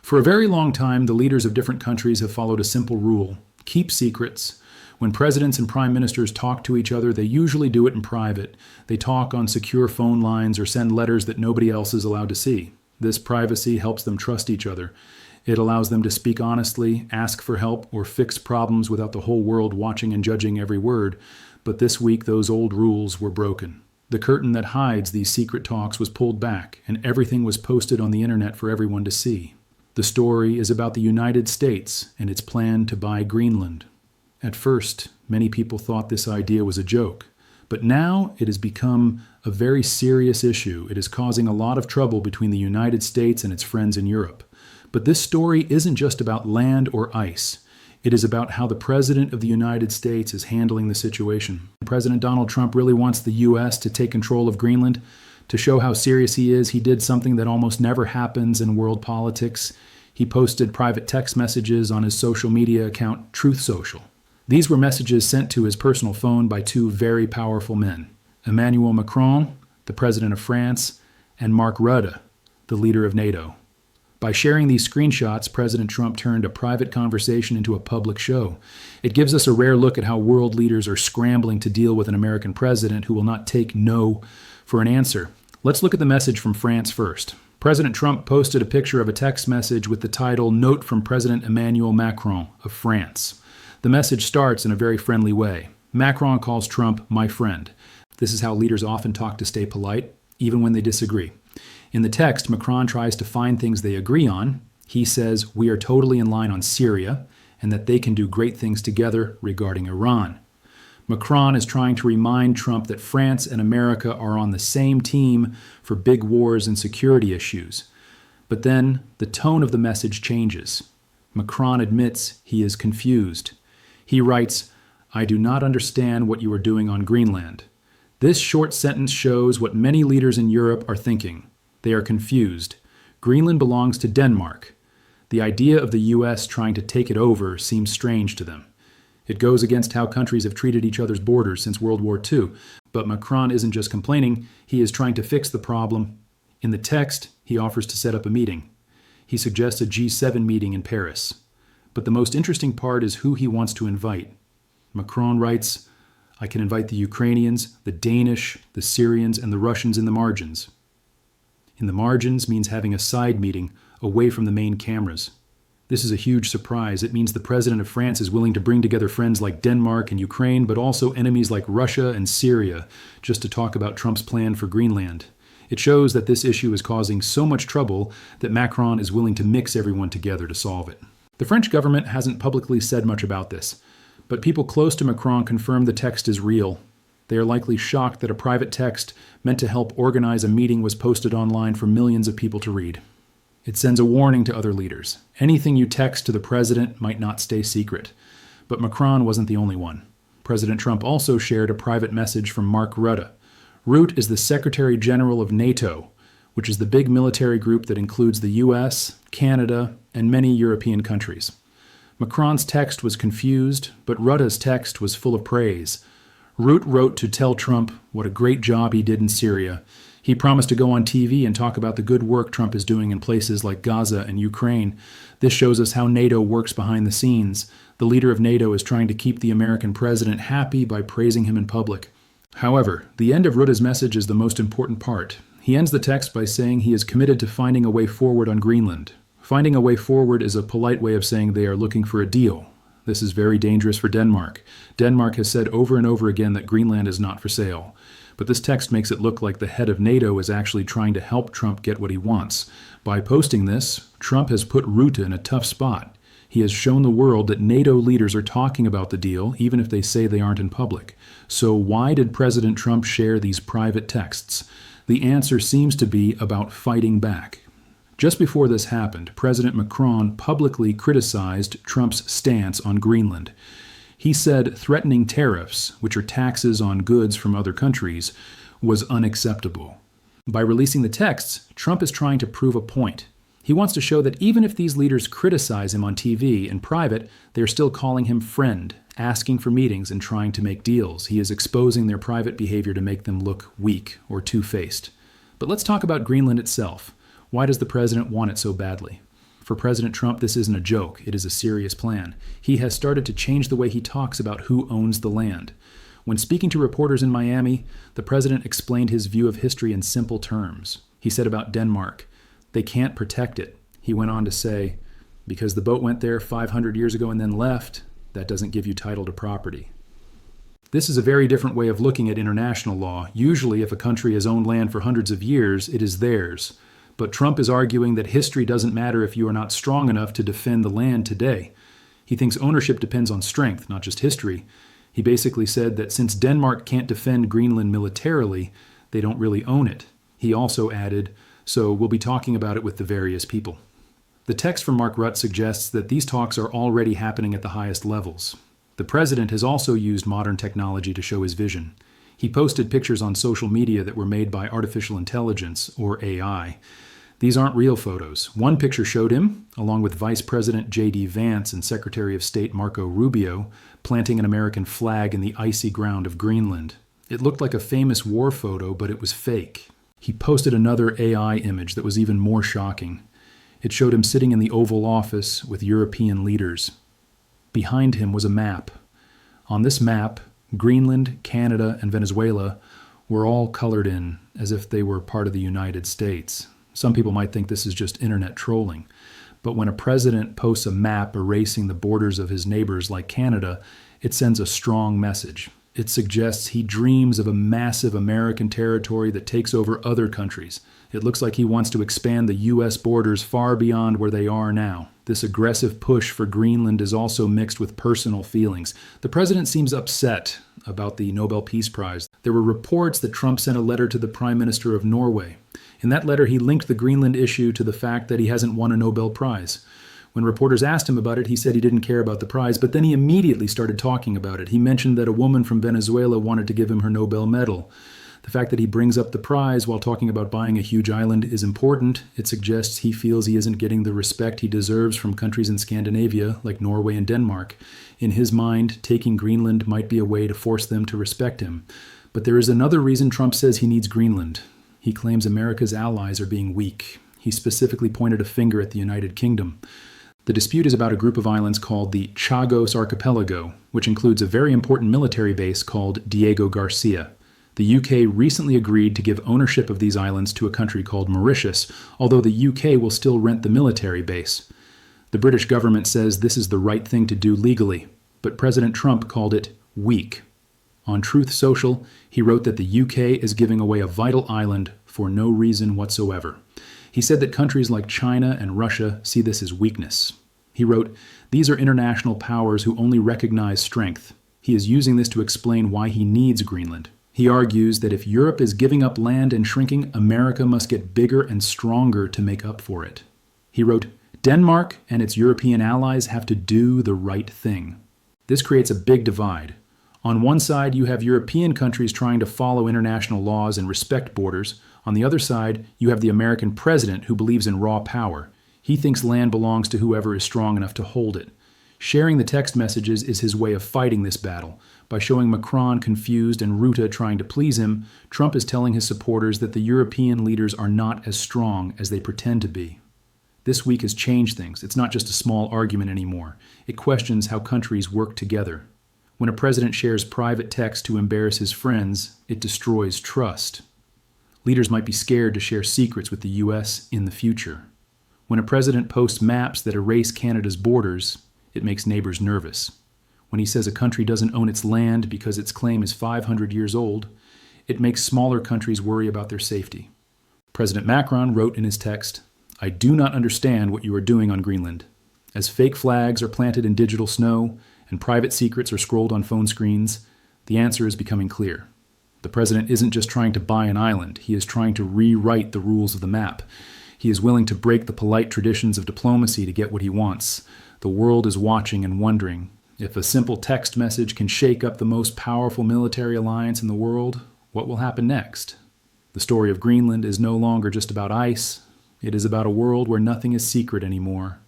For a very long time, the leaders of different countries have followed a simple rule: keep secrets. When presidents and prime ministers talk to each other, they usually do it in private. They talk on secure phone lines or send letters that nobody else is allowed to see. This privacy helps them trust each other. It allows them to speak honestly, ask for help, or fix problems without the whole world watching and judging every word. But this week, those old rules were broken. The curtain that hides these secret talks was pulled back, and everything was posted on the internet for everyone to see. The story is about the United States and its plan to buy Greenland. At first, many people thought this idea was a joke, but now it has become a very serious issue. It is causing a lot of trouble between the United States and its friends in Europe. But this story isn't just about land or ice. It is about how the President of the United States is handling the situation. President Donald Trump really wants the U.S. to take control of Greenland. To show how serious he is, he did something that almost never happens in world politics. He posted private text messages on his social media account, Truth Social. These were messages sent to his personal phone by two very powerful men: Emmanuel Macron, the President of France, and Mark Rutte, the leader of NATO. By sharing these screenshots, President Trump turned a private conversation into a public show. It gives us a rare look at how world leaders are scrambling to deal with an American president who will not take no for an answer. Let's look at the message from France first. President Trump posted a picture of a text message with the title, "Note from President Emmanuel Macron of France." The message starts in a very friendly way. Macron calls Trump "my friend." This is how leaders often talk to stay polite, even when they disagree. In the text, Macron tries to find things they agree on. He says we are totally in line on Syria and that they can do great things together regarding Iran. Macron is trying to remind Trump that France and America are on the same team for big wars and security issues. But then the tone of the message changes. Macron admits he is confused. He writes, "I do not understand what you are doing on Greenland." This short sentence shows what many leaders in Europe are thinking. They are confused. Greenland belongs to Denmark. The idea of the U.S. trying to take it over seems strange to them. It goes against how countries have treated each other's borders since World War II. But Macron isn't just complaining, he is trying to fix the problem. In the text, he offers to set up a meeting. He suggests a G7 meeting in Paris. But the most interesting part is who he wants to invite. Macron writes, "I can invite the Ukrainians, the Danish, the Syrians, and the Russians in the margins." In the margins means having a side meeting away from the main cameras. This is a huge surprise. It means the President of France is willing to bring together friends like Denmark and Ukraine, but also enemies like Russia and Syria, just to talk about Trump's plan for Greenland. It shows that this issue is causing so much trouble that Macron is willing to mix everyone together to solve it. The French government hasn't publicly said much about this, but people close to Macron confirm the text is real. They are likely shocked that a private text meant to help organize a meeting was posted online for millions of people to read. It sends a warning to other leaders. Anything you text to the president might not stay secret. But Macron wasn't the only one. President Trump also shared a private message from Mark Rutte. Rutte is the Secretary General of NATO, which is the big military group that includes the U.S., Canada, and many European countries. Macron's text was confused, but Rutte's text was full of praise. Rutte wrote to tell Trump what a great job he did in Syria. He promised to go on TV and talk about the good work Trump is doing in places like Gaza and Ukraine. This shows us how NATO works behind the scenes. The leader of NATO is trying to keep the American president happy by praising him in public. However, the end of Rutte's message is the most important part. He ends the text by saying he is committed to finding a way forward on Greenland. Finding a way forward is a polite way of saying they are looking for a deal. This is very dangerous for Denmark. Denmark has said over and over again that Greenland is not for sale. But this text makes it look like the head of NATO is actually trying to help Trump get what he wants. By posting this, Trump has put Rutte in a tough spot. He has shown the world that NATO leaders are talking about the deal, even if they say they aren't in public. So why did President Trump share these private texts? The answer seems to be about fighting back. Just before this happened, President Macron publicly criticized Trump's stance on Greenland. He said threatening tariffs, which are taxes on goods from other countries, was unacceptable. By releasing the texts, Trump is trying to prove a point. He wants to show that even if these leaders criticize him on TV in private, they are still calling him friend, asking for meetings and trying to make deals. He is exposing their private behavior to make them look weak or two-faced. But let's talk about Greenland itself. Why does the president want it so badly? For President Trump, this isn't a joke. It is a serious plan. He has started to change the way he talks about who owns the land. When speaking to reporters in Miami, the president explained his view of history in simple terms. He said about Denmark, they can't protect it. He went on to say, because the boat went there 500 years ago and then left, that doesn't give you title to property. This is a very different way of looking at international law. Usually, if a country has owned land for hundreds of years, it is theirs. But Trump is arguing that history doesn't matter if you are not strong enough to defend the land today. He thinks ownership depends on strength, not just history. He basically said that since Denmark can't defend Greenland militarily, they don't really own it. He also added, so we'll be talking about it with the various people. The text from Mark Rutte suggests that these talks are already happening at the highest levels. The president has also used modern technology to show his vision. He posted pictures on social media that were made by artificial intelligence, or AI. These aren't real photos. One picture showed him, along with Vice President J.D. Vance and Secretary of State Marco Rubio, planting an American flag in the icy ground of Greenland. It looked like a famous war photo, but it was fake. He posted another AI image that was even more shocking. It showed him sitting in the Oval Office with European leaders. Behind him was a map. On this map, Greenland, Canada, and Venezuela were all colored in as if they were part of the United States. Some people might think this is just internet trolling. But when a president posts a map erasing the borders of his neighbors like Canada, it sends a strong message. It suggests he dreams of a massive American territory that takes over other countries. It looks like he wants to expand the U.S. borders far beyond where they are now. This aggressive push for Greenland is also mixed with personal feelings. The president seems upset about the Nobel Peace Prize. There were reports that Trump sent a letter to the Prime Minister of Norway. In that letter, he linked the Greenland issue to the fact that he hasn't won a Nobel Prize. When reporters asked him about it, he said he didn't care about the prize, but then he immediately started talking about it. He mentioned that a woman from Venezuela wanted to give him her Nobel medal. The fact that he brings up the prize while talking about buying a huge island is important. It suggests he feels he isn't getting the respect he deserves from countries in Scandinavia, like Norway and Denmark. In his mind, taking Greenland might be a way to force them to respect him. But there is another reason Trump says he needs Greenland. He claims America's allies are being weak. He specifically pointed a finger at the United Kingdom. The dispute is about a group of islands called the Chagos Archipelago, which includes a very important military base called Diego Garcia. The UK recently agreed to give ownership of these islands to a country called Mauritius, although the UK will still rent the military base. The British government says this is the right thing to do legally, but President Trump called it weak. On Truth Social, he wrote that the UK is giving away a vital island for no reason whatsoever. He said that countries like China and Russia see this as weakness. He wrote, "These are international powers who only recognize strength." He is using this to explain why he needs Greenland. He argues that if Europe is giving up land and shrinking, America must get bigger and stronger to make up for it. He wrote, "Denmark and its European allies have to do the right thing." This creates a big divide. On one side, you have European countries trying to follow international laws and respect borders. On the other side, you have the American president who believes in raw power. He thinks land belongs to whoever is strong enough to hold it. Sharing the text messages is his way of fighting this battle. By showing Macron confused and Rutte trying to please him, Trump is telling his supporters that the European leaders are not as strong as they pretend to be. This week has changed things. It's not just a small argument anymore. It questions how countries work together. When a president shares private text to embarrass his friends, it destroys trust. Leaders might be scared to share secrets with the U.S. in the future. When a president posts maps that erase Canada's borders, it makes neighbors nervous. When he says a country doesn't own its land because its claim is 500 years old, it makes smaller countries worry about their safety. President Macron wrote in his text, "I do not understand what you are doing on Greenland. As fake flags are planted in digital snow and private secrets are scrolled on phone screens, the answer is becoming clear. The president isn't just trying to buy an island, he is trying to rewrite the rules of the map. He is willing to break the polite traditions of diplomacy to get what he wants. The world is watching and wondering, if a simple text message can shake up the most powerful military alliance in the world, what will happen next? The story of Greenland is no longer just about ice. It is about a world where nothing is secret anymore.